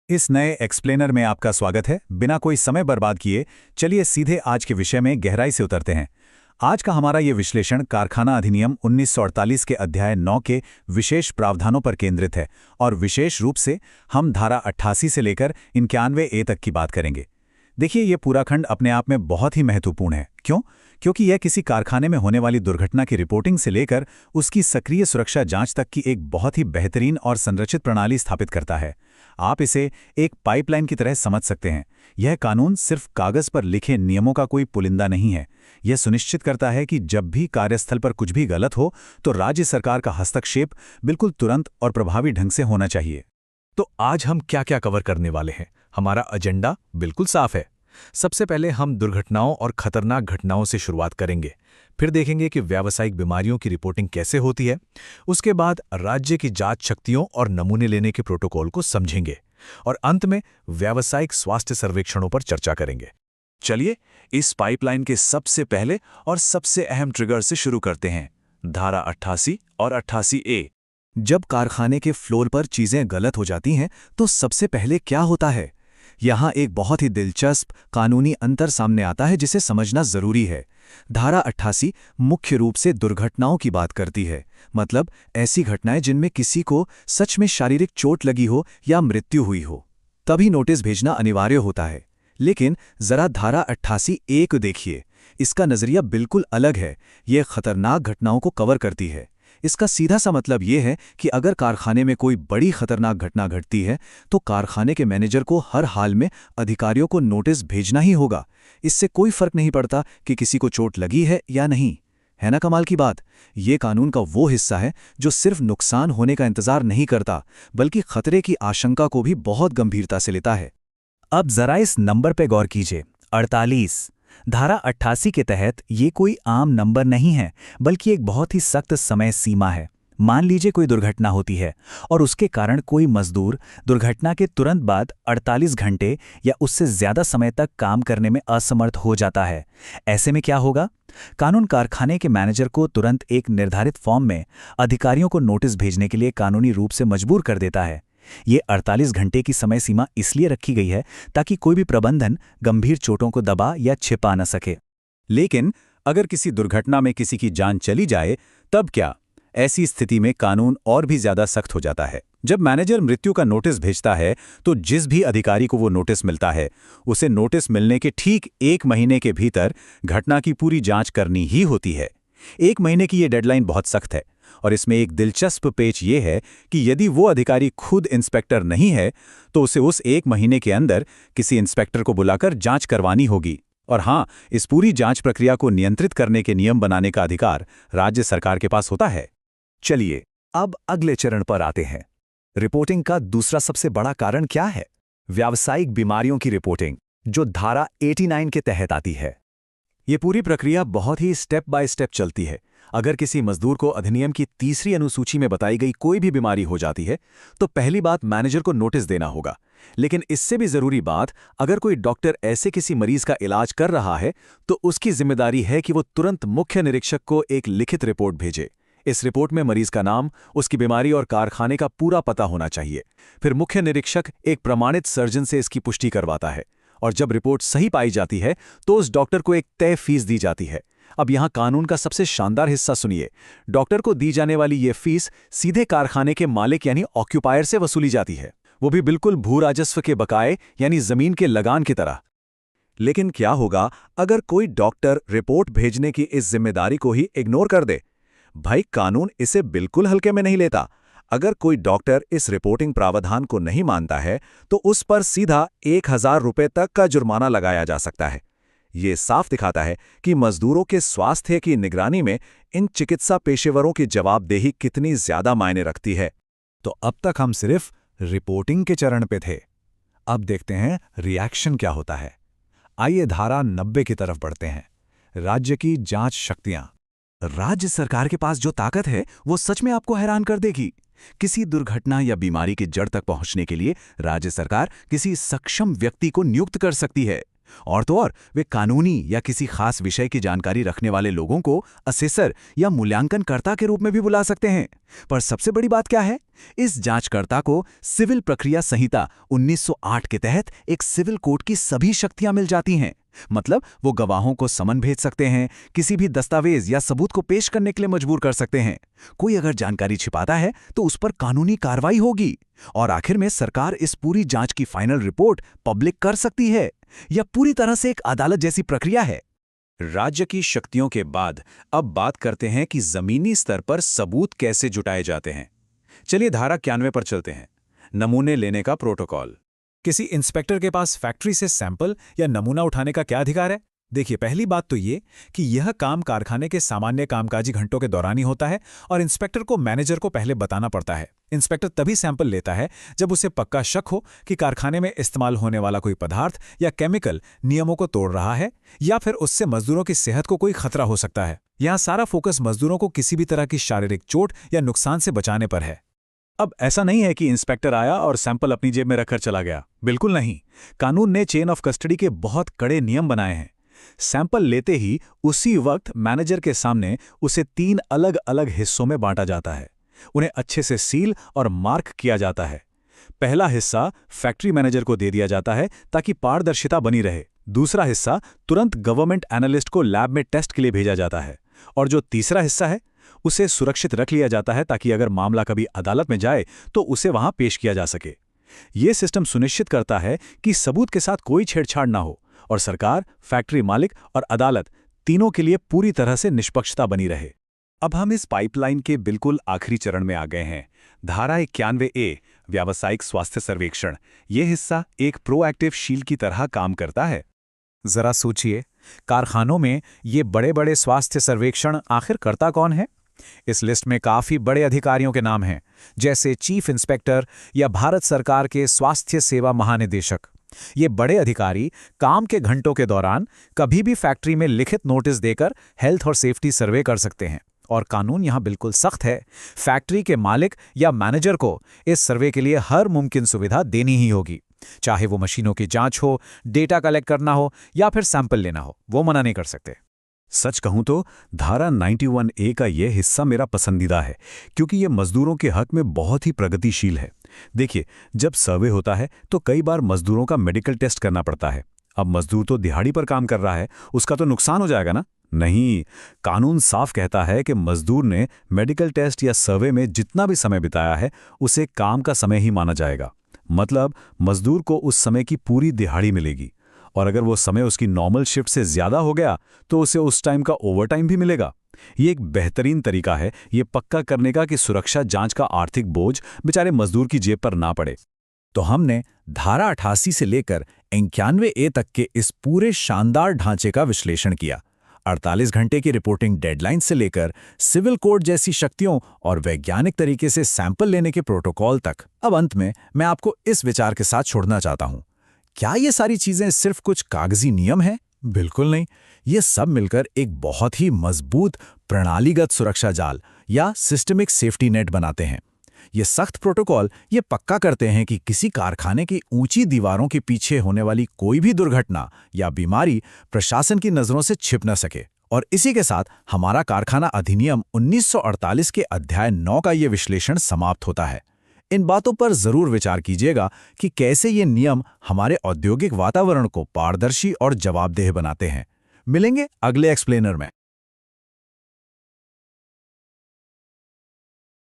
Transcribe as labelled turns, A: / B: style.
A: इस नए एक्सप्लेनर में आपका स्वागत है। बिना कोई समय बर्बाद किए चलिए सीधे आज के विषय में गहराई से उतरते हैं। आज का हमारा ये विश्लेषण कारखाना अधिनियम 1948 के अध्याय 9 के विशेष प्रावधानों पर केंद्रित है और विशेष रूप से हम धारा 88 से लेकर 91A तक की बात करेंगे। देखिए, ये पूरा खंड अपने आप में बहुत ही महत्वपूर्ण है। क्यों? क्योंकि यह किसी कारखाने में होने वाली दुर्घटना की रिपोर्टिंग से लेकर उसकी सक्रिय सुरक्षा जांच तक की एक बहुत ही बेहतरीन और संरचित प्रणाली स्थापित करता है। आप इसे एक पाइपलाइन की तरह समझ सकते हैं। यह कानून सिर्फ कागज पर लिखे नियमों का कोई पुलिंदा नहीं है। यह सुनिश्चित करता है कि जब भी कार्यस्थल पर कुछ भी गलत हो तो राज्य सरकार का हस्तक्षेप बिल्कुल तुरंत और प्रभावी ढंग से होना चाहिए।
B: तो आज हम क्या क्या कवर करने वाले हैं? हमारा एजेंडा बिल्कुल साफ है। सबसे पहले हम दुर्घटनाओं और खतरनाक घटनाओं से शुरुआत करेंगे। फिर देखेंगे कि व्यावसायिक बीमारियों की रिपोर्टिंग कैसे होती है। उसके बाद राज्य की जांच शक्तियों और नमूने लेने के प्रोटोकॉल को समझेंगे और अंत में व्यावसायिक स्वास्थ्य सर्वेक्षणों पर चर्चा करेंगे।
C: चलिए इस पाइपलाइन के सबसे पहले और सबसे अहम ट्रिगर से शुरू करते हैं, धारा 88 और 88A।
A: जब कारखाने के फ्लोर पर चीजें गलत हो जाती हैं तो सबसे पहले क्या होता है? यहाँ एक बहुत ही दिलचस्प कानूनी अंतर सामने आता है जिसे समझना जरूरी है। धारा 88 मुख्य रूप से दुर्घटनाओं की बात करती है, मतलब ऐसी घटनाएं जिनमें किसी को सच में शारीरिक चोट लगी हो या मृत्यु हुई हो, तभी नोटिस भेजना अनिवार्य होता है। लेकिन जरा धारा 88A को देखिए, इसका नजरिया बिल्कुल अलग है। यह खतरनाक घटनाओं को कवर करती है। इसका सीधा सा मतलब यह है कि अगर कारखाने में कोई बड़ी खतरनाक घटना घटती है तो कारखाने के मैनेजर को हर हाल में अधिकारियों को नोटिस भेजना ही होगा। इससे कोई फर्क नहीं पड़ता कि किसी को चोट लगी है या नहीं। है ना कमाल की बात? ये कानून का वो हिस्सा है जो सिर्फ नुकसान होने का इंतजार नहीं करता, बल्कि खतरे की आशंका को भी बहुत गंभीरता से लेता है।
D: अब जरा इस नंबर पे गौर कीजिए, 48। धारा 88 के तहत ये कोई आम नंबर नहीं है, बल्कि एक बहुत ही सख्त समय सीमा है। मान लीजिए कोई दुर्घटना होती है और उसके कारण कोई मजदूर दुर्घटना के तुरंत बाद 48 घंटे या उससे ज्यादा समय तक काम करने में असमर्थ हो जाता है। ऐसे में क्या होगा? कानून कारखाने के मैनेजर को तुरंत एक निर्धारित फॉर्म में अधिकारियों को नोटिस भेजने के लिए कानूनी रूप से मजबूर कर देता है। ये 48 घंटे की समय सीमा इसलिए रखी गई है ताकि कोई भी प्रबंधन गंभीर चोटों को दबा या छिपा न सके।
A: लेकिन अगर किसी दुर्घटना में किसी की जान चली जाए तब क्या? ऐसी स्थिति में कानून और भी ज्यादा सख्त हो जाता है। जब मैनेजर मृत्यु का नोटिस भेजता है तो जिस भी अधिकारी को वो नोटिस मिलता है उसे नोटिस मिलने के ठीक 1 महीने के भीतर घटना की पूरी जांच करनी ही होती है। 1 महीने की ये डेडलाइन बहुत सख्त है और इसमें एक दिलचस्प पेच ये है कि यदि वो अधिकारी खुद इंस्पेक्टर नहीं है तो उसे उस 1 महीने के अंदर किसी इंस्पेक्टर को बुलाकर जांच करवानी होगी। और हाँ, इस पूरी जांच प्रक्रिया को नियंत्रित करने के नियम बनाने का अधिकार राज्य सरकार के पास होता है।
B: चलिए अब अगले चरण पर आते हैं। रिपोर्टिंग का दूसरा सबसे बड़ा कारण क्या है? व्यावसायिक बीमारियों की रिपोर्टिंग, जो धारा 89 के तहत आती है।
A: ये पूरी प्रक्रिया बहुत ही स्टेप बाय स्टेप चलती है। अगर किसी मजदूर को अधिनियम की 3री अनुसूची में बताई गई कोई भी बीमारी हो जाती है तो पहली बात मैनेजर को नोटिस देना होगा। लेकिन इससे भी जरूरी बात, अगर कोई डॉक्टर ऐसे किसी मरीज का इलाज कर रहा है तो उसकी जिम्मेदारी है कि वो तुरंत मुख्य निरीक्षक को एक लिखित रिपोर्ट भेजे। इस रिपोर्ट में मरीज का नाम, उसकी बीमारी और कारखाने का पूरा पता होना चाहिए। फिर मुख्य निरीक्षक एक प्रमाणित सर्जन से इसकी पुष्टि करवाता है और जब रिपोर्ट सही पाई जाती है तो उस डॉक्टर को एक तय फीस दी जाती है। अब यहां कानून का सबसे शानदार हिस्सा सुनिए। डॉक्टर को दी जाने वाली ये फीस सीधे कारखाने के मालिक यानी ऑक्यूपायर से वसूली जाती है, वो भी बिल्कुल भू राजस्व के बकाये यानी जमीन के लगान की तरह।
C: लेकिन क्या होगा अगर कोई डॉक्टर रिपोर्ट भेजने की इस जिम्मेदारी को ही इग्नोर कर दे? भाई, कानून इसे बिल्कुल हल्के में नहीं लेता। अगर कोई डॉक्टर इस रिपोर्टिंग प्रावधान को नहीं मानता है तो उस पर सीधा 1000 रुपये तक का जुर्माना लगाया जा सकता है। ये साफ दिखाता है कि मजदूरों के स्वास्थ्य की निगरानी में इन चिकित्सा पेशेवरों की जवाबदेही कितनी ज्यादा मायने रखती है।
B: तो अब तक हम सिर्फ रिपोर्टिंग के चरण पे थे। अब देखते हैं रिएक्शन क्या होता है। आइए धारा 90 की तरफ बढ़ते हैं। राज्य की जांच शक्तियां।
A: राज्य सरकार के पास जो ताकत है वो सच में आपको हैरान कर देगी। किसी दुर्घटना या बीमारी की जड़ तक पहुंचने के लिए राज्य सरकार किसी सक्षम व्यक्ति को नियुक्त कर सकती है। और तो और वे कानूनी या किसी खास विषय की जानकारी रखने वाले लोगों को असेसर या मूल्यांकनकर्ता के रूप में भी बुला सकते हैं। पर सबसे बड़ी बात क्या है? इस जांचकर्ता को सिविल प्रक्रिया संहिता 1908 के तहत एक सिविल कोर्ट की सभी शक्तियां मिल जाती हैं। मतलब वो गवाहों को समन भेज सकते हैं, किसी भी दस्तावेज या सबूत को पेश करने के लिए मजबूर कर सकते हैं। कोई अगर जानकारी छिपाता है तो उस पर कानूनी कार्रवाई होगी। और आखिर में सरकार इस पूरी जांच की फाइनल रिपोर्ट पब्लिक कर सकती है। यह पूरी तरह से एक अदालत जैसी प्रक्रिया है।
C: राज्य की शक्तियों के बाद अब बात करते हैं कि जमीनी स्तर पर सबूत कैसे जुटाए जाते हैं। चलिए धारा 91 पर चलते हैं। नमूने लेने का प्रोटोकॉल।
B: किसी इंस्पेक्टर के पास फैक्ट्री से सैंपल या नमूना उठाने का क्या अधिकार है? देखिए, पहली बात तो ये कि यह काम कारखाने के सामान्य कामकाजी घंटों के दौरान ही होता है और इंस्पेक्टर को मैनेजर को पहले बताना पड़ता है। इंस्पेक्टर तभी सैंपल लेता है जब उसे पक्का शक हो कि कारखाने में इस्तेमाल होने वाला कोई पदार्थ या केमिकल नियमों को तोड़ रहा है या फिर उससे मजदूरों की सेहत को कोई खतरा हो सकता है। यहाँ सारा फोकस मजदूरों को किसी भी तरह की शारीरिक चोट या नुकसान से बचाने पर है।
C: अब ऐसा नहीं है कि इंस्पेक्टर आया और सैंपल अपनी जेब में रखकर चला गया। बिल्कुल नहीं। कानून ने चेन ऑफ कस्टडी के बहुत कड़े नियम बनाए हैं। सैंपल लेते ही उसी वक्त मैनेजर के सामने उसे 3 अलग अलग हिस्सों में बांटा जाता है। उन्हें अच्छे से सील और मार्क किया जाता है। पहला हिस्सा फैक्ट्री मैनेजर को दे दिया जाता है ताकि पारदर्शिता बनी रहे। दूसरा हिस्सा तुरंत गवर्नमेंट एनालिस्ट को लैब में टेस्ट के लिए भेजा जाता है। और जो तीसरा हिस्सा है उसे सुरक्षित रख लिया जाता है ताकि अगर मामला कभी अदालत में जाए तो उसे वहां पेश किया जा सके। यह सिस्टम सुनिश्चित करता है कि सबूत के साथ कोई छेड़छाड़ ना हो और सरकार, फैक्ट्री मालिक और अदालत तीनों के लिए पूरी तरह से निष्पक्षता बनी रहे। अब हम इस पाइपलाइन के बिल्कुल आखिरी चरण में आ गए हैं। धारा 91A, व्यावसायिक स्वास्थ्य सर्वेक्षण। यह हिस्सा एक प्रोएक्टिव शील्ड की तरह काम करता है।
B: जरा सोचिए, कारखानों में ये बड़े बड़े स्वास्थ्य सर्वेक्षण आखिर करता कौन है? इस लिस्ट में काफी बड़े अधिकारियों के नाम हैं, जैसे चीफ इंस्पेक्टर या भारत सरकार के स्वास्थ्य सेवा महानिदेशक। ये बड़े अधिकारी काम के घंटों के दौरान कभी भी फैक्ट्री में लिखित नोटिस देकर हेल्थ और सेफ्टी सर्वे कर सकते हैं। और कानून यहाँ बिल्कुल सख्त है। फैक्ट्री के मालिक या मैनेजर को इस सर्वे के लिए हर मुमकिन सुविधा देनी ही होगी, चाहे वो मशीनों की जांच हो, डेटा कलेक्ट करना हो या फिर सैंपल लेना हो, वो मना नहीं कर सकते।
C: सच कहूं तो धारा 91A का यह हिस्सा मेरा पसंदीदा है, क्योंकि यह मजदूरों के हक में बहुत ही प्रगतिशील है। देखिए, जब सर्वे होता है तो कई बार मजदूरों का मेडिकल टेस्ट करना पड़ता है। अब मजदूर तो दिहाड़ी पर काम कर रहा है, उसका तो नुकसान हो जाएगा ना? नहीं, कानून साफ कहता है कि मजदूर ने मेडिकल टेस्ट या सर्वे में जितना भी समय बिताया है उसे काम का समय ही माना जाएगा। मतलब मजदूर को उस समय की पूरी दिहाड़ी मिलेगी और अगर वो समय उसकी नॉर्मल शिफ्ट से ज्यादा हो गया तो उसे उस टाइम का ओवरटाइम भी मिलेगा। ये एक बेहतरीन तरीका है ये पक्का करने का कि सुरक्षा जांच का आर्थिक बोझ बेचारे मजदूर की जेब पर ना पड़े।
D: तो हमने धारा 88 से लेकर 91A तक के इस पूरे शानदार ढांचे का विश्लेषण किया। 48 घंटे की रिपोर्टिंग डेडलाइन से लेकर सिविल कोर्ट जैसी शक्तियों और वैज्ञानिक तरीके से सैंपल लेने के प्रोटोकॉल तक। अब अंत में मैं आपको इस विचार के साथ छोड़ना चाहता हूं, क्या ये सारी चीजें सिर्फ कुछ कागजी नियम हैं? बिल्कुल नहीं। ये सब मिलकर एक बहुत ही मजबूत प्रणालीगत सुरक्षा जाल या सिस्टमिक सेफ्टी नेट बनाते हैं। ये सख्त प्रोटोकॉल ये पक्का करते हैं कि किसी कारखाने की ऊंची दीवारों के पीछे होने वाली कोई भी दुर्घटना या बीमारी प्रशासन की नजरों से छिप न सके। और इसी के साथ हमारा कारखाना अधिनियम 1948 के अध्याय 9 का ये विश्लेषण समाप्त होता है। इन बातों पर जरूर विचार कीजिएगा कि कैसे ये नियम हमारे औद्योगिक वातावरण को पारदर्शी और जवाबदेह बनाते हैं। मिलेंगे अगले एक्सप्लेनर में।